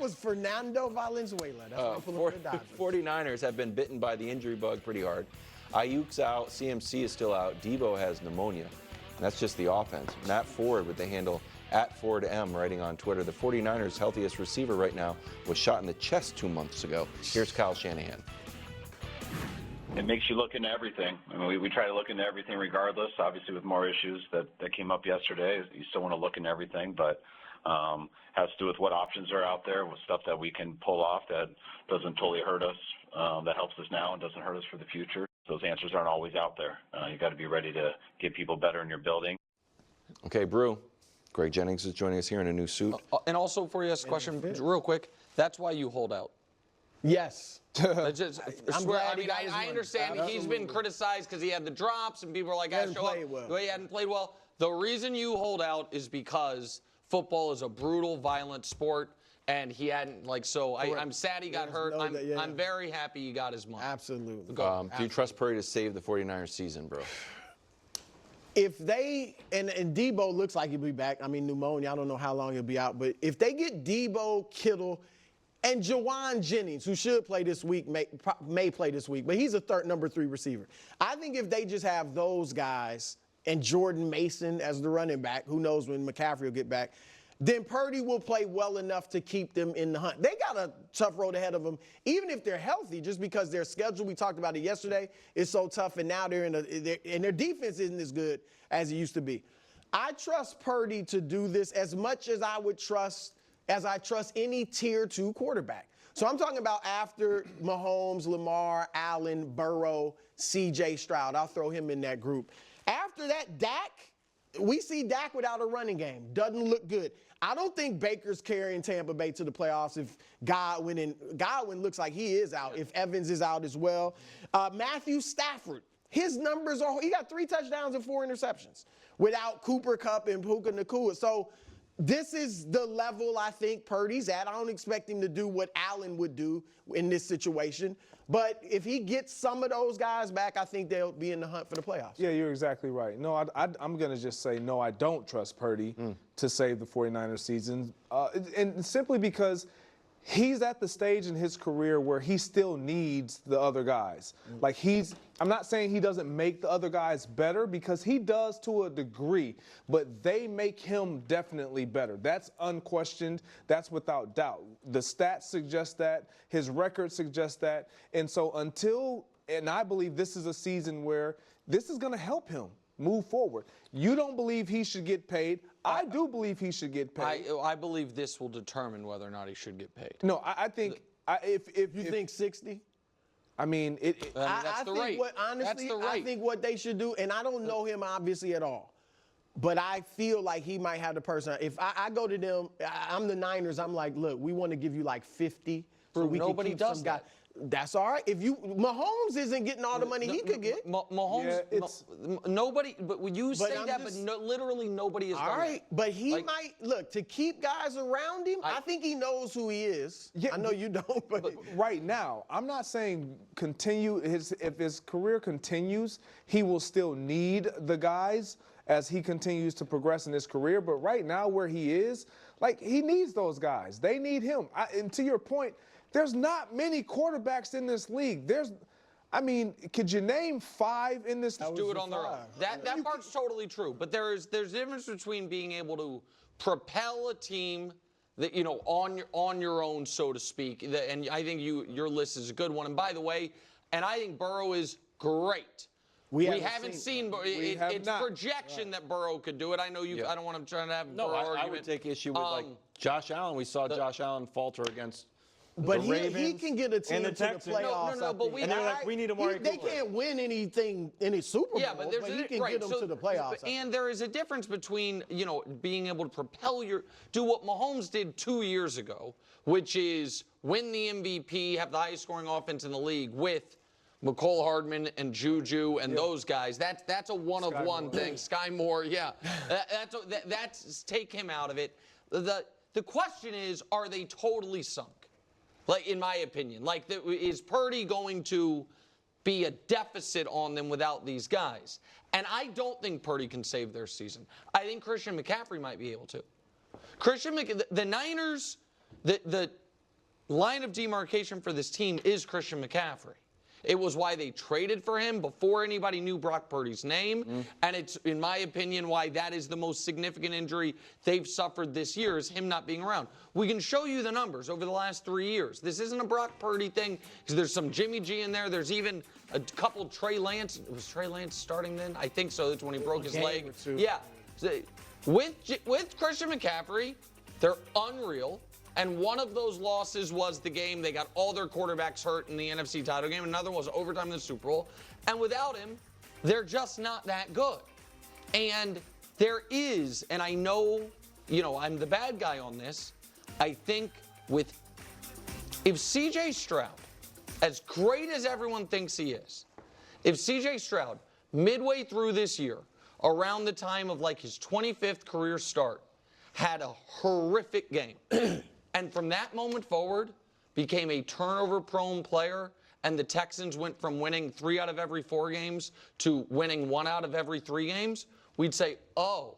was Fernando Valenzuela. That's why I'm pulling for the Dodgers. 49ers have been bitten by the injury bug pretty hard. Ayuk's out. CMC is still out. Debo has pneumonia. And that's just the offense. Matt Ford with the handle @FordM writing on Twitter. The 49ers' healthiest receiver right now was shot in the chest 2 months ago. Here's Kyle Shanahan. It makes you look into everything. I mean, we try to look into everything regardless. Obviously, with more issues that came up yesterday, you still want to look into everything, but has to do with what options are out there, with stuff that we can pull off that doesn't totally hurt us, that helps us now and doesn't hurt us for the future. Those answers aren't always out there. You got to be ready to get people better in your building. Okay, Brew. Greg Jennings is joining us here in a new suit. And also, for you, ask a question real quick. That's why you hold out. Yes. I I understand he's been criticized because he had the drops and people are like, he hadn't played well. The reason you hold out is because football is a brutal, violent sport, and he hadn't, I'm sad he got hurt. I'm very happy he got his money. Absolutely. Do you trust Purdy to save the 49ers season, bro? If they, and Debo looks like he'll be back. I mean, pneumonia, I don't know how long he'll be out. But if they get Debo, Kittle, and Jawan Jennings, who should play this week, may play this week, but he's a number 3 receiver. I think if they just have those guys and Jordan Mason as the running back, who knows when McCaffrey will get back, then Purdy will play well enough to keep them in the hunt. They got a tough road ahead of them, even if they're healthy, just because their schedule, we talked about it yesterday, is so tough, and now and their defense isn't as good as it used to be. I trust Purdy to do this as much as I trust any tier 2 quarterback. So I'm talking about after Mahomes, Lamar, Allen, Burrow, C.J. Stroud. I'll throw him in that group. After that, Dak, we see Dak without a running game. Doesn't look good. I don't think Baker's carrying Tampa Bay to the playoffs if Godwin looks like he is out, if Evans is out as well. Matthew Stafford, his numbers he got 3 touchdowns and 4 interceptions without Cooper Kupp and Puka Nacua. So this is the level I think Purdy's at. I don't expect him to do what Allen would do in this situation. But if he gets some of those guys back, I think they'll be in the hunt for the playoffs. Yeah, you're exactly right. No, I'm going to just say, no, I don't trust Purdy to save the 49ers season. And simply because he's at the stage in his career where he still needs the other guys. I'm not saying he doesn't make the other guys better, because he does to a degree, but they make him definitely better. That's unquestioned. That's without doubt. The stats suggest that. His record suggests that. And so and I believe this is a season where this is going to help him move forward. You don't believe he should get paid. I do believe he should get paid. I believe this will determine whether or not he should get paid. No, I think if you think 60. I mean, that's the rate. I think what they should do, and I don't know him obviously at all, but I feel like he might have the person. If I go to them, I'm the Niners. I'm like, look, we want to give you like 50. So nobody does that. That's all right. Mahomes isn't getting all the money he could get. Mahomes, nobody. But when you say that, literally nobody is. All right, but he might look to keep guys around him. I think he knows who he is. Yeah, I know you don't, but right now, I'm not saying continue. If his career continues, he will still need the guys as he continues to progress in his career. But right now, where he is, he needs those guys. They need him. And to your point, there's not many quarterbacks in this league. Could you name 5 in this league? Do it on their own. That part's totally true. But there's a difference between being able to propel a team that, on your own, so to speak. And I think your list is a good one. And by the way, I think Burrow is great. We haven't seen it's projection that Burrow could do it. I know you. Yeah. I don't want him trying to have Burrow argument. I would take issue with Josh Allen. We saw Josh Allen falter against. But he can get a team to the playoffs. No, but we need Amari Cooper. They can't win any Super Bowl. Yeah, but he can get them to the playoffs. And there is a difference between being able to propel do what Mahomes did 2 years ago, which is win the MVP, have the highest scoring offense in the league with McCole Hardman and Juju and those guys. That's a one-of-one thing. Sky Moore, yeah. That's take him out of it. The question is, are they totally sunk? In my opinion, is Purdy going to be a deficit on them without these guys? And I don't think Purdy can save their season. I think Christian McCaffrey might be able to. The Niners, line of demarcation for this team is Christian McCaffrey. It was why they traded for him before anybody knew Brock Purdy's name. And it's, in my opinion, why that is the most significant injury they've suffered this year, is him not being around. We can show you the numbers over the last 3 years. This isn't a Brock Purdy thing, because there's some Jimmy G in there. There's even a couple Trey Lance. Was Trey Lance starting then? I think so. That's when he broke his leg. Yeah. With Christian McCaffrey, they're unreal. And one of those losses was the game they got all their quarterbacks hurt in the NFC title game. Another was overtime in the Super Bowl. And without him, they're just not that good. And there is, and I know, I'm the bad guy on this. I think if CJ Stroud, as great as everyone thinks he is, if CJ Stroud, midway through this year, around the time of like his 25th career start, had a horrific game, and from that moment forward became a turnover-prone player, and the Texans went from winning 3 out of every 4 games to winning 1 out of every 3 games, we'd say, uh-oh.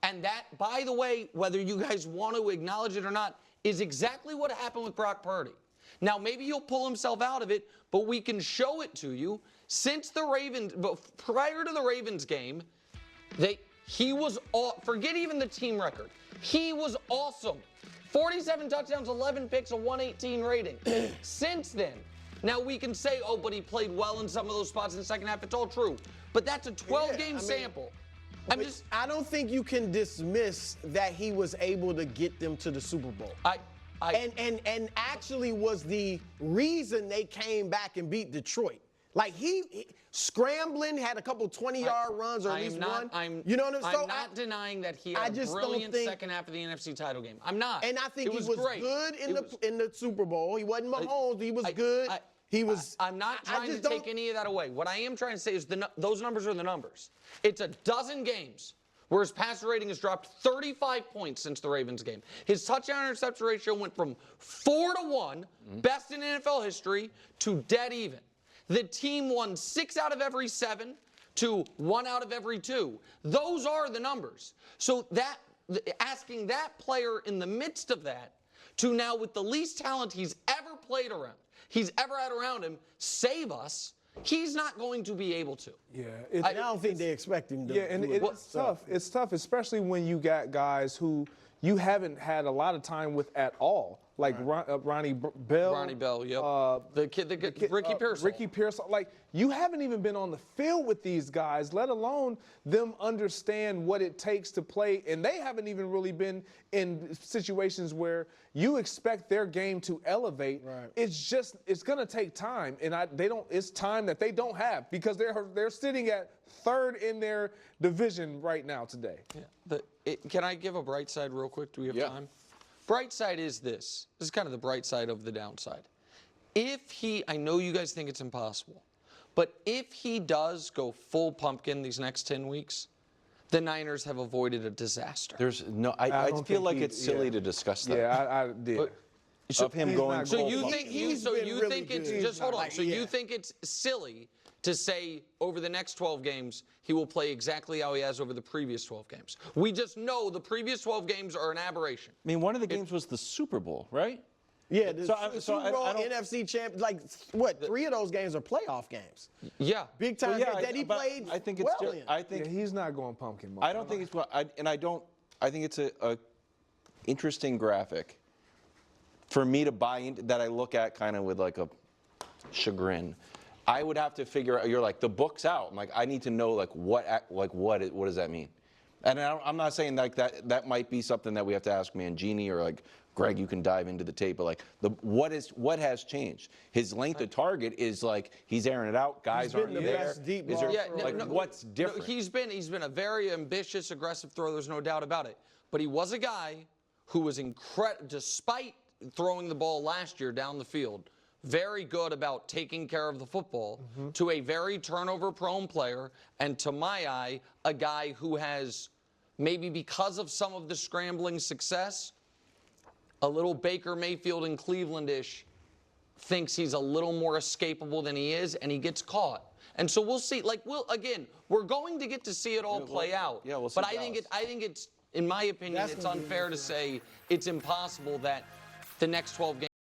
And that, by the way, whether you guys want to acknowledge it or not, is exactly what happened with Brock Purdy. Now, maybe he'll pull himself out of it, but we can show it to you. Since the Ravens, prior to the Ravens game, he was, forget even the team record, he was awesome. 47 touchdowns, 11 picks, a 118 rating. Since then, now we can say, oh, but he played well in some of those spots in the second half. It's all true. But that's a 12-game sample. I don't think you can dismiss that he was able to get them to the Super Bowl. And actually was the reason they came back and beat Detroit. Like he scrambling, had a couple 20-yard runs or at least one. You know what I'm saying? I'm not denying that he had a brilliant second half of the NFC title game. I'm not. And I think he was good in the Super Bowl. He wasn't Mahomes. He was good. I'm not trying to take any of that away. What I am trying to say is those numbers are the numbers. It's a dozen games where his passer rating has dropped 35 points since the Ravens game. His touchdown-interception ratio went from 4-1, best in NFL history, to dead even. The team won 6 out of every 7 to 1 out of every 2. Those are the numbers. So asking that player in the midst of that to now, with the least talent he's ever played around, he's ever had around him, save us, he's not going to be able to. Yeah, I don't think they expect him to. Yeah, and it's tough. It's tough, especially when you got guys who you haven't had a lot of time with at all. Like Ronnie Bell. Ronnie Bell, yep. The kid, Ricky Pearsall. Ricky Pearsall. Like, you haven't even been on the field with these guys, let alone them understand what it takes to play. And they haven't even really been in situations where you expect their game to elevate. Right. It's going to take time. And it's time that they don't have, because they're sitting at 3rd in their division right now today. Yeah. Can I give a bright side real quick? Do we have time? Bright side is this. This is kind of the bright side of the downside. I know you guys think it's impossible, but if he does go full pumpkin these next 10 weeks, the Niners have avoided a disaster. I feel like it's silly to discuss that. Yeah, I did. Of him going So full you pumpkin. think it's just hold on. So you think it's silly to say over the next 12 games he will play exactly how he has over the previous 12 games? We just know the previous 12 games are an aberration. I mean, one of the games was the Super Bowl, right? Yeah, the Super Bowl, NFC champ, like what? 3 of those games are playoff games. Yeah, big time. That he played. I think it's well just, I think he's not going pumpkin mode. I don't think it's well. I think it's a interesting graphic for me to buy into, that I look at kind of with like a chagrin. I would have to figure out. You're like, the book's out. I'm like, I need to know what does that mean? And I'm not saying like that might be something that we have to ask Mangini or like Greg. You can dive into the tape, but like what has changed? His length of target is like he's airing it out. Guys aren't there. What's different? No, he's been a very ambitious, aggressive thrower. There's no doubt about it. But he was a guy who was incredible, despite throwing the ball last year down the field. Very good about taking care of the football, to a very turnover-prone player, and to my eye, a guy who has, maybe because of some of the scrambling success, a little Baker Mayfield and Cleveland-ish, thinks he's a little more escapable than he is, and he gets caught. And so we'll see. We're going to get to see it all play out. Yeah, we'll see. But I think in my opinion, That's it's gonna be unfair to say it's impossible that the next 12 games